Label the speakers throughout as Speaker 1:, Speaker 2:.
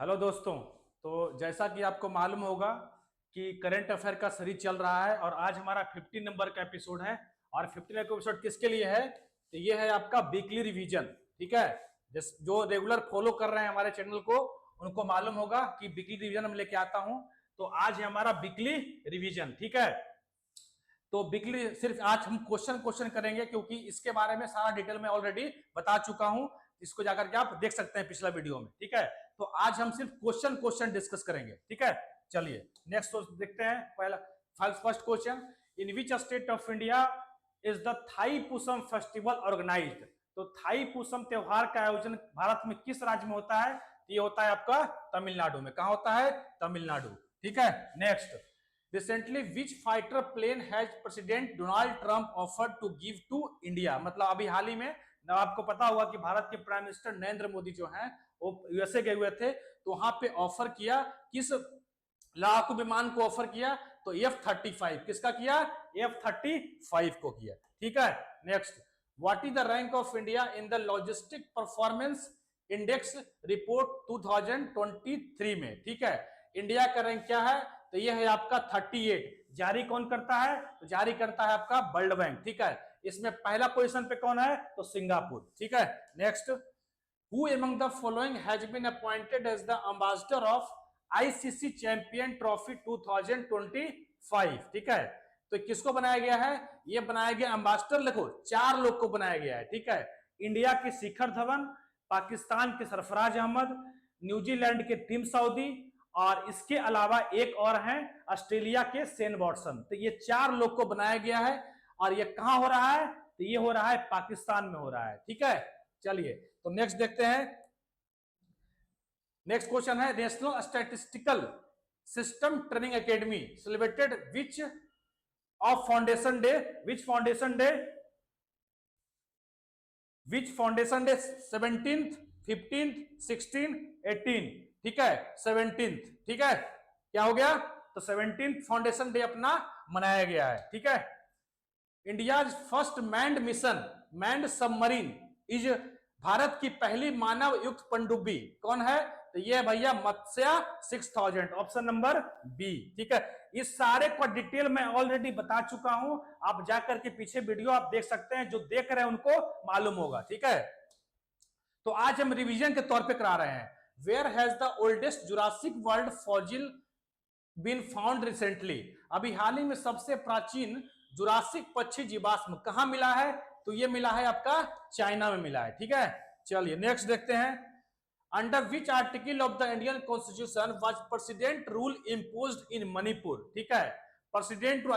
Speaker 1: Hello दोस्तों। तो जैसा कि आपको मालूम होगा कि करंट अफेयर का सीरीज चल रहा है और आज हमारा 15 नंबर का एपिसोड है। और 15 एपिसोड किसके लिए है? तो ये है आपका वीकली रिवीजन। ठीक है, जो रेगुलर फॉलो कर रहे हैं हमारे चैनल को उनको मालूम होगा कि वीकली रिवीजन हम लेके आता हूं। तो आज है हमारा वीकली रिवीजन। ठीक है, तो वीकली सिर्फ आज हम क्वेश्चन क्वेश्चन करेंगे क्योंकि इसके बारे में सारा डिटेल में ऑलरेडी बता चुका हूं। इसको जाकर के आप देख सकते हैं पिछला वीडियो में। ठीक है, तो आज हम सिर्फ क्वेश्चन क्वेश्चन डिस्कस करेंगे। ठीक है, चलिए नेक्स्ट देखते हैं। पहला first question, in which state of India is the Thai Pusam festival organised? तो थाई पुसम त्योहार का आयोजन भारत में किस राज्य में होता है? ये होता है आपका तमिलनाडु में। कहां होता है? तमिलनाडु। ठीक है, next, recently which fighter plane has president Donald Trump offered to give to India? मतलब अभी हाल ही में आपको पता होगा कि भारत के प्राइम मिनिस्टर नरेंद्र मोदी जो हैं वो यूएसए गए हुए थे, तो वहां पे ऑफर किया, किस लड़ाकू विमान को ऑफर किया? तो F-35। किसका किया? F-35 को किया। ठीक है, next, what is the rank of India in the logistic performance index report 2023 में? ठीक है, इंडिया का रैंक क्या है? तो ये है आपका 38। जारी कौन करता है? तो जारी करता है आपका वर्ल्ड बैंक। ठीक है, इसमें पहला पोजीशन पे कौन है? तो सिंगापुर। ठीक है, next, who among the following has been appointed as the ambassador of ICC champion trophy 2025? ठीक है, तो किसको बनाया गया है? ये बनाया गया एम्बेसडर, देखो 4 लोग को बनाया गया है। ठीक है, इंडिया के शिखर धवन, पाकिस्तान के सरफराज अहमद, न्यूजीलैंड के टिम साउदी, और इसके अलावा एक और हैं ऑस्ट्रेलिया के शेन वॉटसन। तो ये 4 लोग को बनाया गया है और ये कहां हो रहा है? तो ये हो रहा है पाकिस्तान में हो रहा है। ठीक है, चलिए तो नेक्स्ट देखते हैं। नेक्स्ट क्वेश्चन है, national statistical system training academy celebrated which of foundation day? Which foundation day? Which foundation day? 17th, 15th, 16th, 18? ठीक है, 17th। ठीक है, क्या हो गया? तो 17th फाउंडेशन डे अपना मनाया गया है। ठीक है, India first manned mission manned submarine is, Bharat की पहली मानव युक्त पनडुब्बी कौन है? तो ये भैया मत्स्य 6000, ऑप्शन नंबर बी। ठीक है, इस सारे को डिटेल में ऑलरेडी बता चुका हूं, आप जाकर के पीछे वीडियो आप देख सकते हैं, जो देख रहे हैं उनको मालूम होगा। ठीक है, तो आज हम रिवीजन के तौर पे करा रहे हैं। Where has the oldest Jurassic world fossil been found recently? अभी हाल ही में सबसे प्राचीन जुरासिक पक्षी जीवाश्म कहां मिला है? तो ये मिला है आपका चाइना में मिला है। ठीक है, चलिए नेक्स्ट देखते हैं। Under which article of the Indian constitution was president rule imposed इन मणिपुर? ठीक है, प्रेसिडेंट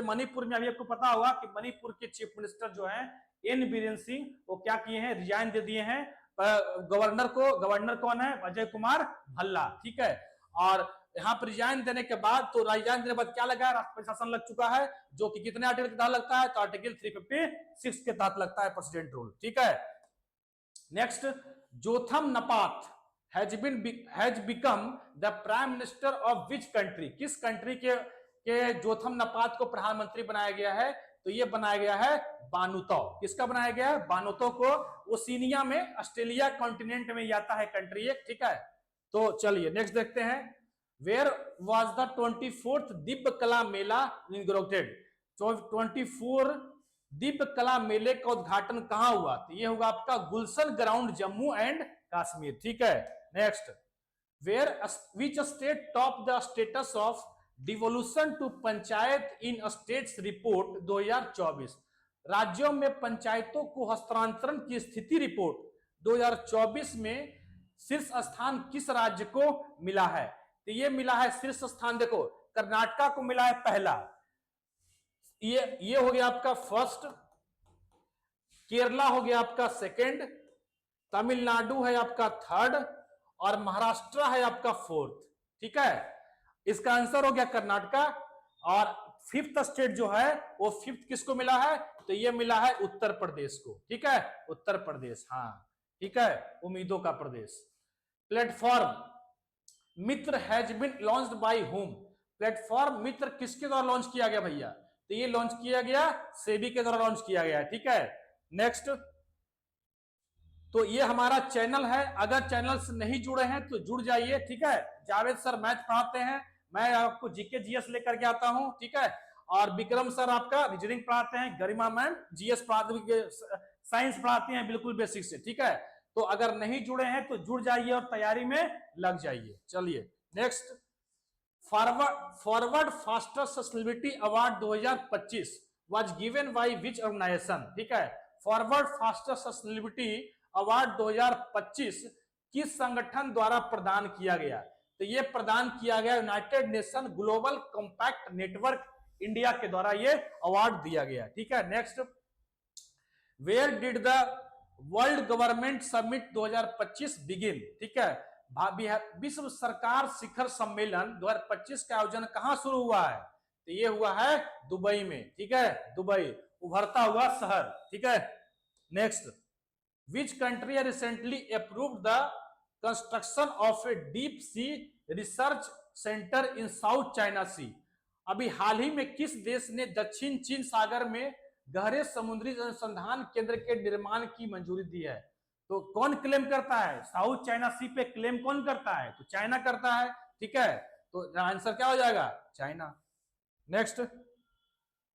Speaker 1: मणिपुर में अभी आपको पता होगा कि मणिपुर के चीफ मिनिस्टर जो है एन बीरेन सिंह, वो क्या किए हैं? रिजाइन दे दिए हैं गवर्नर को। गवर्नर कौन है? अजय कुमार भल्ला। ठीक है, और यहाँ पर रिजाइन देने के बाद, तो रिजाइन देने के बाद क्या लगा? राष्ट्रपति शासन लग चुका है, जो कि कितने आर्टिकल के तहत लगता है? तो आर्टिकल 356 के तहत लगता है प्रेसिडेंट रूल। ठीक है, next, Jotham Napat has become the prime minister of which country? किस कंट्री के जोथम नपाथ को प्रधानमंत्री बनाया गया है? तो ये बनाया गया है बानुतो। किसका बनाया गया है? बानुतो को। ओशिनिया में ऑस्ट्रेलिया कॉन्टिनेंट में आता है कंट्री एक। ठीक है, तो चलिए नेक्स्ट देखते हैं। Where was the 24th Divya कला मेला इनॉग्रेटेड? 24 दिव्य कला मेले का उद्घाटन कहां हुआ? तो ये होगा आपका गुलशन ग्राउंड, जम्मू एंड कश्मीर। ठीक है, next, where which state top the status of devolution to panchayat in states report 2024? राज्यों में पंचायतों को हस्तांतरण की स्थिति रिपोर्ट 2024 में शीर्ष स्थान किस राज्य को मिला है? तो ये मिला है शीर्ष स्थान, देखो कर्नाटका को मिला है पहला, ये हो गया आपका फर्स्ट, केरला हो गया आपका सेकंड, तमिलनाडु है आपका थर्ड, और महाराष्ट्र है आपका फोर्थ। ठीक है, इसका आंसर हो गया कर्नाटका। और फिफ्थ स्टेट जो है वो फिफ्थ किसको मिला है? तो ये मिला है उत्तर प्रदेश को। ठीक है, उत्तर प्रदेश, हाँ ठीक है, उम्मीदों का प्रदेश। Platform Mitra has been launched by whom? Platform Mitra किसके द्वारा लॉन्च किया गया भैया? तो ये लॉन्च किया गया सेबी के द्वारा लॉन्च किया गया है। ठीक है, नेक्स्ट, तो ये हमारा चैनल है, अगर चैनल से नहीं जुड़े हैं तो जुड़ जाइए, ठीक है। जावेद सर मैथ पढ़ाते हैं, मैं आपको जीके जीएस लेकर के आता हूँ, ठीक है। और विक्रम सर आपका रीजनिंग पढ़ाते हैं, गरिमा मैम जीएस पढ़ाते, साइंस पढ़ाते हैं बिल्कुल बेसिक से, ठीक है। तो अगर नहीं जुड़े हैं तो जुड़ जाइए और तैयारी में लग जाइए। चलिए next, forward faster sustainability award 2025 was given by which organisation, ठीक है। फॉरवर्ड फास्टर सस्टेनेबिलिटी अवार्ड 2025 किस संगठन द्वारा प्रदान किया गया? तो ये प्रदान किया गया united nation global compact network India के द्वारा ये अवार्ड दिया गया, ठीक है। Next, where did the world government summit 2025 begin, ठीक है। विश्व सरकार शिखर सम्मेलन 2025 का आयोजन कहां शुरू हुआ है? तो ये हुआ है दुबई में, ठीक है। दुबई उभरता हुआ शहर, ठीक है। Next, which country recently approved the construction of a deep sea research centre in South China Sea? अभी हाल ही में किस देश ने दक्षिण चीन सागर में गहरे समुद्री अनुसंधान केंद्र के निर्माण की मंजूरी दी है? तो कौन क्लेम करता है? साउथ चाइना सी पे क्लेम कौन करता है? तो चाइना करता है, ठीक है। तो आंसर क्या हो जाएगा? China. Next,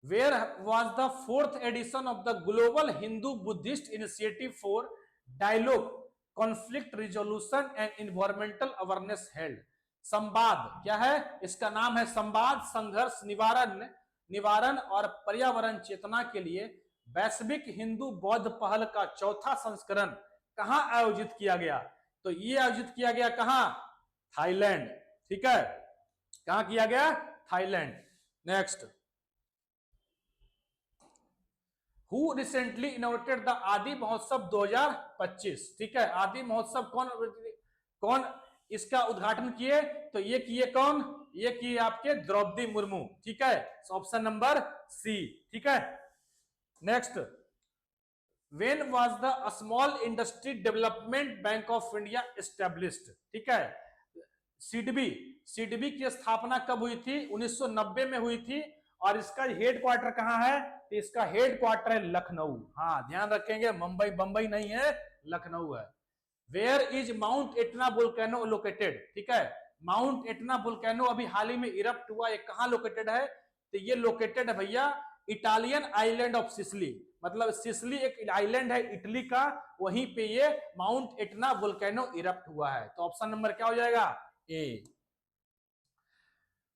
Speaker 1: where was the 4th edition of the global Hindu Buddhist initiative for dialogue conflict resolution and environmental awareness held? संवाद क्या है? इसका नाम है संवाद संघर्ष निवारण और पर्यावरण चेतना के लिए वैश्विक हिंदू बौद्ध पहल का चौथा संस्करण कहां आयोजित किया गया? तो ये आयोजित किया गया कहां? थाईलैंड, ठीक है। कहां किया गया? Thailand. Next, who recently innovated the आदि महोत्सव 2025, ठीक है। आदि महोत्सव कौन इसका उद्घाटन किए? तो ये किए कौन? ये किए आपके द्रौपदी मुर्मू, ठीक है। ऑप्शन नंबर सी, ठीक है। Next, when was the small industry development bank of India established, ठीक है। सीडबी की स्थापना कब हुई थी? 1990 में हुई थी। और इसका हेड क्वार्टर कहां है? तो इसका हेड क्वार्टर है लखनऊ। हाँ ध्यान रखेंगे, मुंबई बंबई नहीं है, लखनऊ है। Where is Mount Etna volcano located, ठीक है। माउंट एटना वोल्केनो अभी हाल ही में इरप्ट हुआ, ये कहां लोकेटेड है? तो ये लोकेटेड है भैया इटालियन आइलैंड ऑफ सिसिली, मतलब सिसिली एक आइलैंड है इटली का, वहीं पे ये माउंट एटना वोल्केनो इरप्ट हुआ है। तो ऑप्शन नंबर क्या हो जाएगा? A.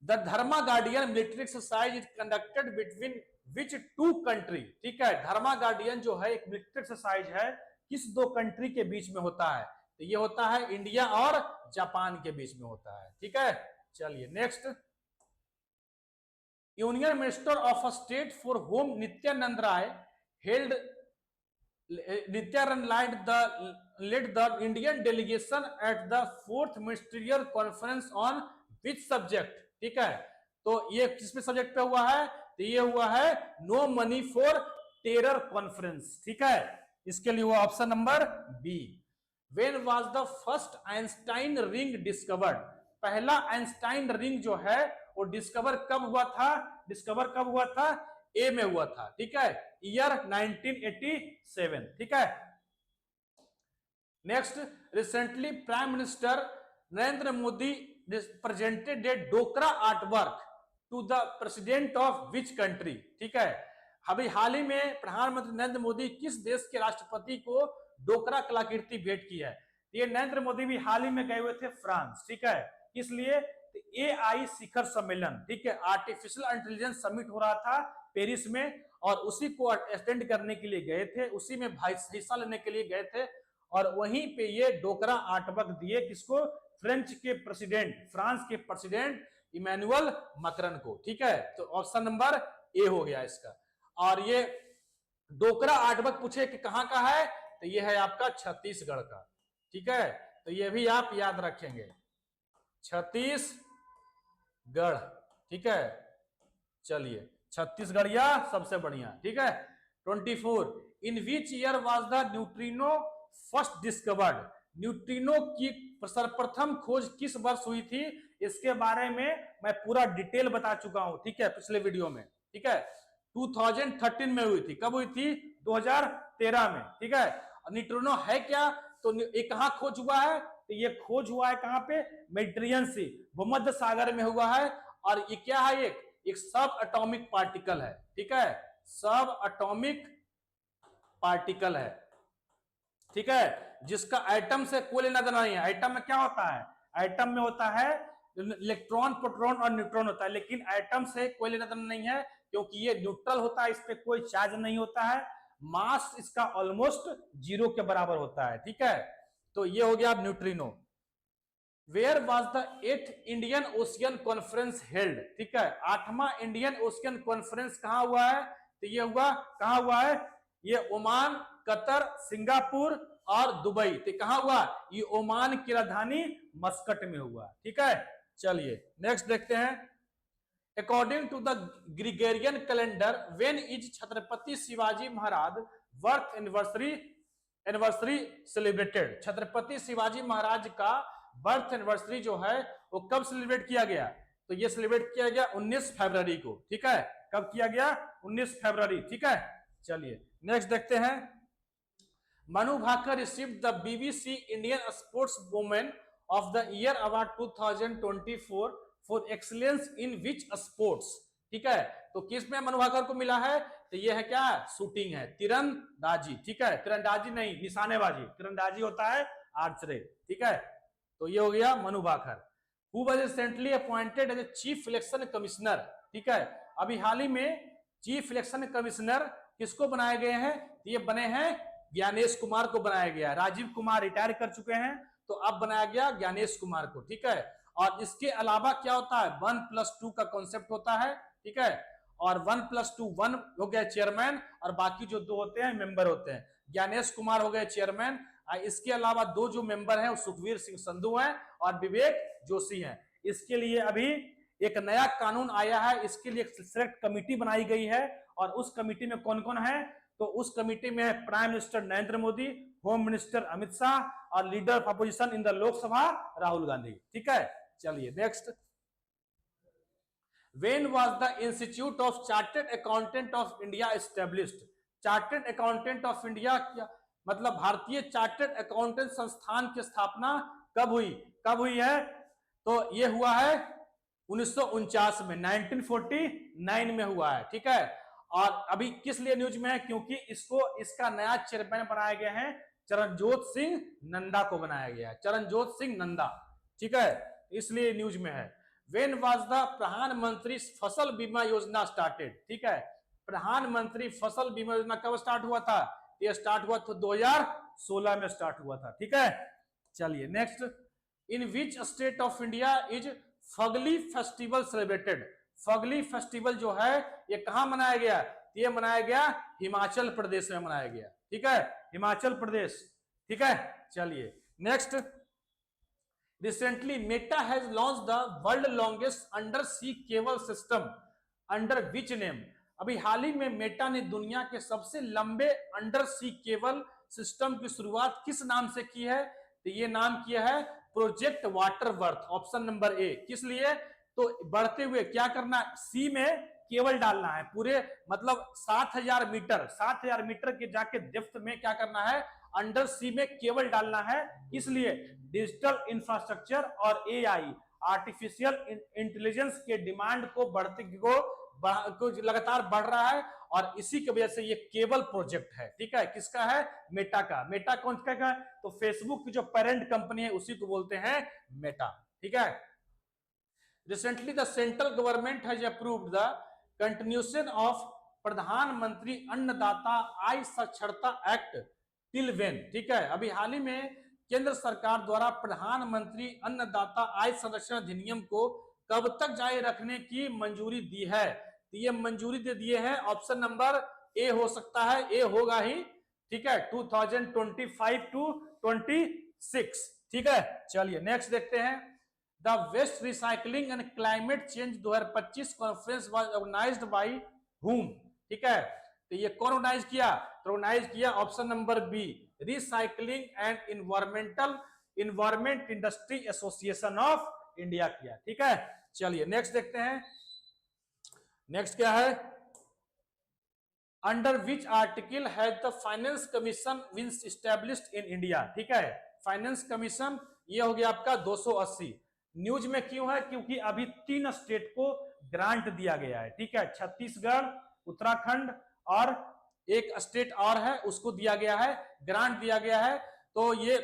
Speaker 1: The Dharma Guardian military exercise is conducted between which two country, ठीक है। धर्मा गार्डियन जो है एक मिलिट्री एक्सरसाइज है, किस दो कंट्री के बीच में होता है? तो ये होता है इंडिया और जापान के बीच में होता है, ठीक है। चलिए next, union minister of state for home Nityanand Rai held led the Indian delegation at the 4th ministerial conference on which subject, ठीक है। तो ये किस पे सब्जेक्ट पे हुआ है? तो ये हुआ है no money for terror conference, ठीक है। इसके लिए हुआ option number B. When was the first Einstein ring discovered? पहला आइंस्टाइन रिंग जो है वो डिस्कवर कब हुआ था? डिस्कवर कब हुआ था? ए में हुआ था, ठीक है, ईयर 1987, ठीक है। Next, recently prime minister Narendra Modi presented a Dokra art work to the president of which country, ठीक है। अभी हाल ही में प्रधानमंत्री नरेंद्र मोदी किस देश के राष्ट्रपति को डोकरा कलाकृति भेंट की है? ये नरेंद्र मोदी भी हाल ही में गए हुए थे फ्रांस, ठीक है। किस लिए? AI शिखर सम्मेलन, ठीक है, आर्टिफिशियल इंटेलिजेंस समिट हो रहा था पेरिस में, और उसी को अटेंड करने के लिए गए थे, उसी में हिस्सा लेने के लिए गए थे। और वहीं पे ये डोकरा आर्टवर्क दिए किसको? फ्रेंच के प्रेसिडेंट, फ्रांस के प्रेसिडेंट इमैनुअल मैक्रॉन को, ठीक है। तो ऑप्शन नंबर ए हो गया इसका। और ये डोकरा आर्टवर्क पूछे कि कहां का है? तो ये है आपका छत्तीसगढ़ का, ठीक है। तो ये भी आप याद रखेंगे, छत्तीसगढ़, ठीक है। चलिए छत्तीसगढ़िया सबसे बढ़िया, ठीक है। 24, in which year was the neutrino first discovered? Neutrino की सर्वप्रथम खोज किस वर्ष हुई थी? इसके बारे में मैं पूरा डिटेल बता चुका हूं, ठीक है, पिछले वीडियो में, ठीक है। 2013 में हुई थी। कब हुई थी? 2013 में, ठीक है। न्यूट्रिनो है क्या, तो ये कहां खोज हुआ है, तो ये खोज हुआ है कहां पे, मेडिटेरियन सी, भूमध्य सागर में हुआ है। और ये क्या है, एक सब एटॉमिक पार्टिकल है, ठीक है, सब एटॉमिक पार्टिकल है, ठीक है, जिसका एटम से कोई लेना देना नहीं है। एटम में क्या होता है, एटम में होता है इलेक्ट्रॉन, प्रोटॉन और न्यूट्रॉन होता है, लेकिन एटम से कोई लेना देना नहीं है, क्योंकि ये न्यूट्रल होता है, इस पे कोई चार्ज नहीं होता है, मास इसका ऑलमोस्ट 0 के बराबर होता है, ठीक है। तो ये हो गया neutrino. Where was the 8th Indian ocean conference held, ठीक है, 8वां इंडियन ओशियन कॉन्फ्रेंस कहां हुआ है, तो ये हुआ कहां हुआ है, ये ओमान, कतर, सिंगापुर और दुबई, तो कहां हुआ, ये ओमान की राजधानी मस्कट में हुआ, ठीक है। चलिए नेक्स्ट देखते हैं। According to the Gregorian calendar when is Chhatrapati Shivaji Maharaj birth anniversary celebrated, Chhatrapati Shivaji Maharaj का बर्थ एनिवर्सरी जो है वो कब सेलिब्रेट किया गया, तो ये सेलिब्रेट किया गया 19 फरवरी को, ठीक है, कब किया गया, 19 फरवरी, ठीक है। चलिए नेक्स्ट देखते हैं। Manu Bhaker received the BBC Indian sports women of the year award 2024 for excellence in which sports, ठीक है, तो किस में मनु भाकर को मिला है, तो ये है क्या, शूटिंग है, तीरंदाजी, ठीक है, तीरंदाजी नहीं, निशानेबाजी, तीरंदाजी होता है आर्चरी, ठीक है, तो ये हो गया Manu Bhaker. Who was recently appointed as a chief election commissioner, ठीक है, अभी हाल ही में चीफ इलेक्शन कमिश्नर किसको बनाए गए हैं, ये बने हैं ज्ञानेश कुमार को बनाया गया, राजीव कुमार रिटायर कर चुके हैं, तो अब बनाया गया ज्ञानेश कुमार को, ठीक है। और इसके अलावा क्या होता है, 1+2 का कॉन्सेप्ट होता है, ठीक है, और 1+2 1 हो गया चेयरमैन, और बाकी जो 2 होते हैं मेंबर होते हैं, ज्ञानेश कुमार हो गए चेयरमैन, इसके अलावा 2 जो मेंबर हैं वो सुखवीर सिंह संधू हैं और विवेक जोशी हैं। इसके लिए अभी एक नया कानून आया है, इसके लिए एक सिलेक्ट कमेटी बनाई गई है, और उस कमेटी में कौन कौन है, तो उस कमेटी में है prime minister Narendra Modi, home minister Amit Shah और leader of opposition in the Lok Sabha Rahul Gandhi, ठीक है। चलिए next. When was the institute of chartered accountant of India established, chartered accountant of India क्या मतलब, भारतीय चार्टर्ड अकाउंटेंट संस्थान की स्थापना कब हुई है, तो ये हुआ है 1949 में, 1949 में हुआ है, ठीक है। और अभी किस लिए न्यूज में है, क्योंकि इसका नया चेयरमैन बनाया गया है, चरणजोत सिंह नंदा को बनाया गया है, चरणजोत सिंह नंदा, ठीक है, इसलिए न्यूज में है। व्हेन वाज द प्रधानमंत्री फसल बीमा योजना स्टार्टेड, ठीक है, प्रधानमंत्री फसल बीमा योजना कब स्टार्ट हुआ था, ये स्टार्ट हुआ था 2016 में स्टार्ट हुआ था, ठीक है। चलिए next. In which state of India is Fugly festival celebrated, Fugly festival जो है ये कहां मनाया गया, ये मनाया गया हिमाचल प्रदेश में मनाया गया, ठीक है, हिमाचल प्रदेश, ठीक है। चलिए next. Recently Meta has launch the world longest under sea cable system under which name, अभी हाल ही में मेटा ने दुनिया के सबसे लंबे अंडर सी केबल सिस्टम की शुरुआत किस नाम से की है, तो ये नाम किया है project water worth, option number A. किस लिए, तो बढ़ते हुए क्या करना, सी में केबल डालना है, पूरे मतलब 7000 मीटर के जाके डेप्थ में क्या करना है, अंडर सी में केबल डालना है, इसलिए डिजिटल इंफ्रास्ट्रक्चर और एआई आर्टिफिशियल इंटेलिजेंस के डिमांड को लगातार बढ़ रहा है, और इसी की वजह से ये केबल प्रोजेक्ट है, ठीक है, किसका है, मेटा का। मेटा कौन सा का है, तो फेसबुक की जो पेरेंट कंपनी है उसी को बोलते हैं मेटा, ठीक है। Recently the central government has approved the continuation of प्रधानमंत्री अन्नदाता आय साक्षरता एक्ट टिल व्हेन, ठीक है, अभी हाल ही में केंद्र सरकार द्वारा प्रधानमंत्री अन्नदाता आय संरक्षण अधिनियम को कब तक जारी रखने की मंजूरी दी है, तो ये मंजूरी दे दिए हैं, ऑप्शन नंबर ए हो सकता है, ए होगा ही, ठीक है, 2025 to 26, ठीक है। चलिए नेक्स्ट देखते हैं। The waste recycling and climate change 2025 conference was organised by whom, ठीक है, तो ये कौन ऑर्गेनाइज किया, तो ऑर्गेनाइज किया option number B, recycling and environment industry association of India किया, ठीक है। चलिए नेक्स्ट देखते हैं। नेक्स्ट क्या है, under which article has the finance commission been established in India. ठीक है, फाइनेंस कमीशन ये हो गया आपका 280। न्यूज में क्यों है? क्योंकि अभी 3 स्टेट को ग्रांट दिया गया है। ठीक है, छत्तीसगढ़, उत्तराखंड और एक स्टेट और है, उसको दिया गया है, ग्रांट दिया गया है। तो ये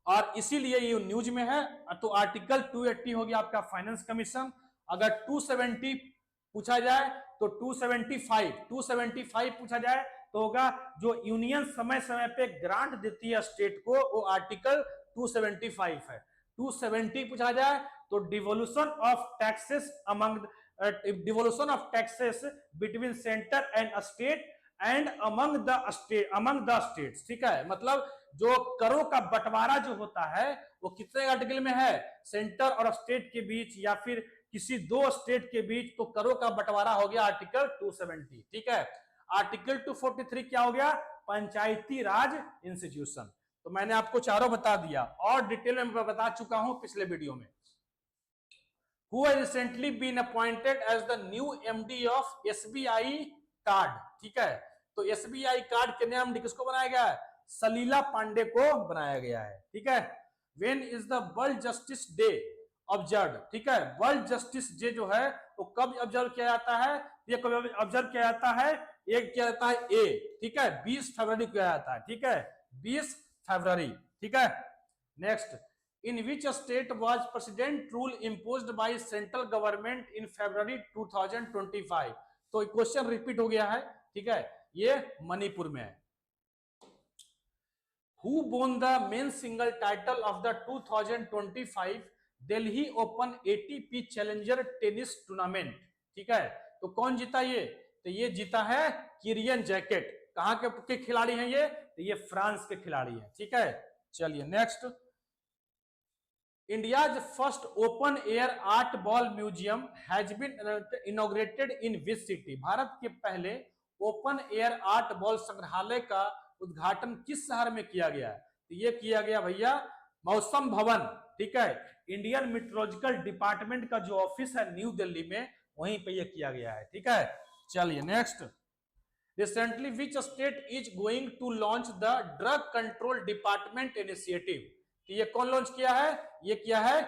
Speaker 1: और इसीलिए ये न्यूज में है। तो आर्टिकल 280 हो गया आपका फाइनेंस कमीशन। अगर 270 पूछा जाए तो 275 पूछा जाए तो होगा जो यूनियन समय समय पे ग्रांट देती है स्टेट को, वो आर्टिकल 275 है। 270 पूछा जाए तो devolution of taxes among devolution of taxes between centre and state and among the states. ठीक है, मतलब जो करों का बंटवारा जो होता है वो कितने आर्टिकल में है? सेंटर और स्टेट के बीच या फिर किसी 2 स्टेट के बीच, तो करों का बंटवारा हो गया आर्टिकल 270। ठीक है, आर्टिकल 243 क्या हो गया? पंचायती राज इंस्टीट्यूशन। तो मैंने आपको चारों बता दिया और डिटेल में बता चुका हूं पिछले वीडियो में। Who has recently been appointed as the new MD of SBI card. ठीक है, तो SBI कार्ड के नाम किसको बनाया गया है? सलीला पांडे को बनाया गया है। ठीक है, When is the world justice day observe. ठीक है, वर्ल्ड जस्टिस डे जो है वो कब ऑब्जर्व किया जाता है? ये कब ऑब्जर्व किया जाता है? एक किया जाता है ए, ठीक है, 20 फरवरी किया जाता है। ठीक है, 20 फरवरी। ठीक है, next, in which state was president rule imposed by central government in February 2025। तो क्वेश्चन रिपीट हो गया है। ठीक है, ये मणिपुर में है। Who won the main single title of the 2025 Delhi open ATP challenger tennis tournament. ठीक है, तो कौन जीता ये? तो ये जीता है किरियन जैकेट। कहां के खिलाड़ी हैं ये? तो ये फ्रांस के खिलाड़ी हैं। ठीक है, चलिए next, India's first open air art ball museum has been inaugurated in which city। Bharat के पहले ओपन एयर आर्ट बॉल संग्रहालय का उद्घाटन किस शहर में किया गया है? तो ये किया गया भैया मौसम भवन। ठीक है, इंडियन मेट्रोलॉजिकल डिपार्टमेंट का जो ऑफिस है न्यू दिल्ली में, वहीं पे ये किया गया है। ठीक है, चलिए next, recently which state is going to launch the drug control department initiative. तो ये कौन लॉन्च किया है? ये किया है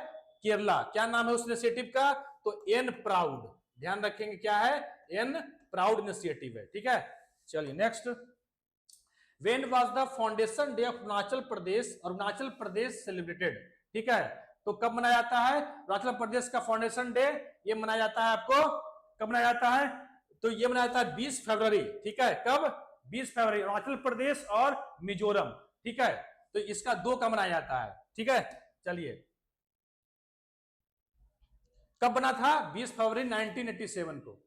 Speaker 1: केरला। क्या नाम है उस इनिशिएटिव का? तो एन प्राउड। ध्यान रखेंगे क्या है? एन प्राउड इनिशिएटिव है। ठीक है, चलिए next, when was the foundation day of Arunachal Pradesh, Arunachal Pradesh celebrated. ठीक है, तो कब मनाया जाता है अरुणाचल प्रदेश का फाउंडेशन डे? ये मनाया जाता है आपको कब मनाया जाता है? तो ये मनाया जाता है 20 फरवरी। ठीक है, कब? 20 फरवरी, अरुणाचल प्रदेश और मिजोरम। ठीक है, तो इसका 2 का मनाया जाता है। ठीक है, चलिए कब बना था? 20 फरवरी 1987 को।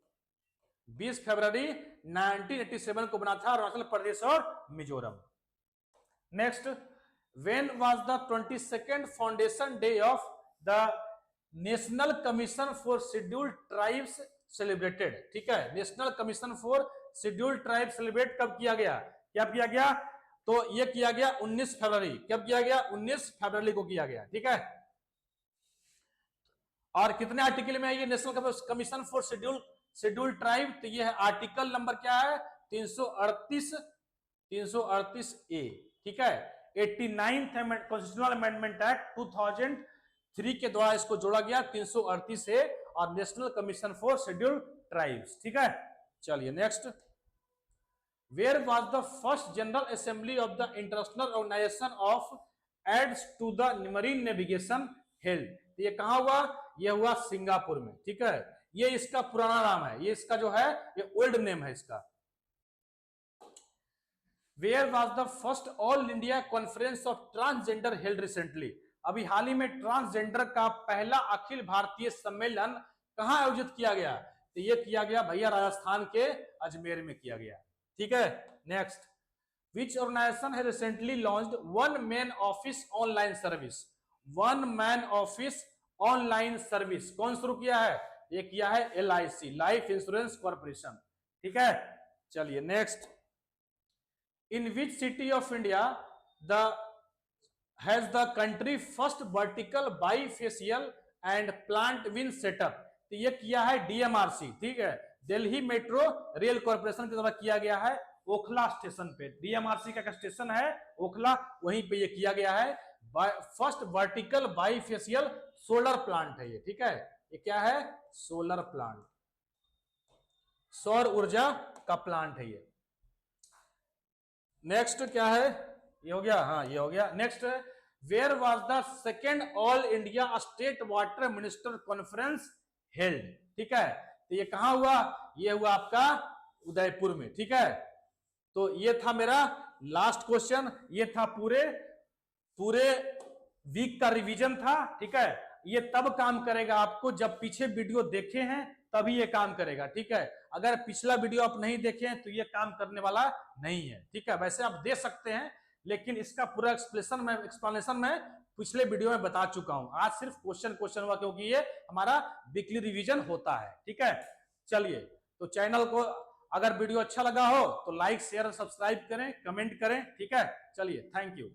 Speaker 1: 20 फरवरी 1987 को बना था अरुणाचल प्रदेश और Mizoram. Next, when was the 22nd foundation day of the national commission for scheduled tribes celebrated. ठीक है, national commission for scheduled tribe celebrate कब किया गया? क्या किया गया? तो ये किया गया 19 फरवरी। कब किया गया? 19 फरवरी को किया गया। ठीक है, और कितने आर्टिकल में है ये national commission for scheduled tribe? तो ये है आर्टिकल नंबर क्या है? 338 ए। ठीक है, 89th कॉन्स्टिट्यूशनल अमेंडमेंट एक्ट 2003 के द्वारा इसको जोड़ा गया 338 ए और national commission for scheduled tribes. ठीक है, चलिए next, Where was the first General Assembly of the International Organization of Aids to the Marine Navigation held? तो ये कहां हुआ? ये हुआ सिंगापुर में। ठीक है, ये इसका पुराना नाम है, ये इसका जो है ये ओल्ड नेम है इसका। Where was the first All India Conference of Transgender held recently? अभी हाल ही में ट्रांसजेंडर का पहला अखिल भारतीय सम्मेलन कहां आयोजित किया गया? तो ये किया गया भैया राजस्थान के अजमेर में किया गया। ठीक है, नेक्स्ट, विच ऑर्गेनाइजेशन है recently launched one man office online service. One man office online service कौन शुरू किया है? ये किया है LIC, लाइफ इंश्योरेंस कॉर्पोरेशन। ठीक है, चलिए next, in which city of India the has the country first vertical bifacial and plant win setup. तो ये किया है DMRC। ठीक है, दिल्ली मेट्रो रेल कॉर्पोरेशन के द्वारा किया गया है ओखला स्टेशन पे। डीएमआरसी का स्टेशन है ओखला, वहीं पे ये किया गया है। First vertical bifacial solar plant है ये, ठीक है। ये क्या है? सोलर प्लांट, सौर ऊर्जा का प्लांट है ये। नेक्स्ट क्या है? ये हो गया, हाँ ये हो गया। नेक्स्ट है where was the second all India state water minister conference held, ठीक है। तो ये कहां हुआ? ये हुआ आपका उदयपुर में, ठीक है। तो ये था मेरा लास्ट क्वेश्चन, ये था पूरे वीक का रिवीजन था, ठीक है। ये तब काम करेगा आपको जब पीछे वीडियो देखे हैं, तभी ये काम करेगा, ठीक है। अगर पिछला वीडियो आप नहीं देखे हैं तो ये काम करने वाला नहीं है, ठीक है। वैसे आप दे सकते हैं, लेकिन इसका पूरा एक्सप्लेनेशन मैं पिछले वीडियो में बता चुका हूं। आज सिर्फ क्वेश्चन हुआ, क्योंकि ये हमारा वीकली रिवीजन होता है, ठीक है। चलिए, तो चैनल को अगर वीडियो अच्छा लगा हो तो लाइक शेयर सब्सक्राइब करें, कमेंट करें, ठीक है। चलिए, थैंक यू।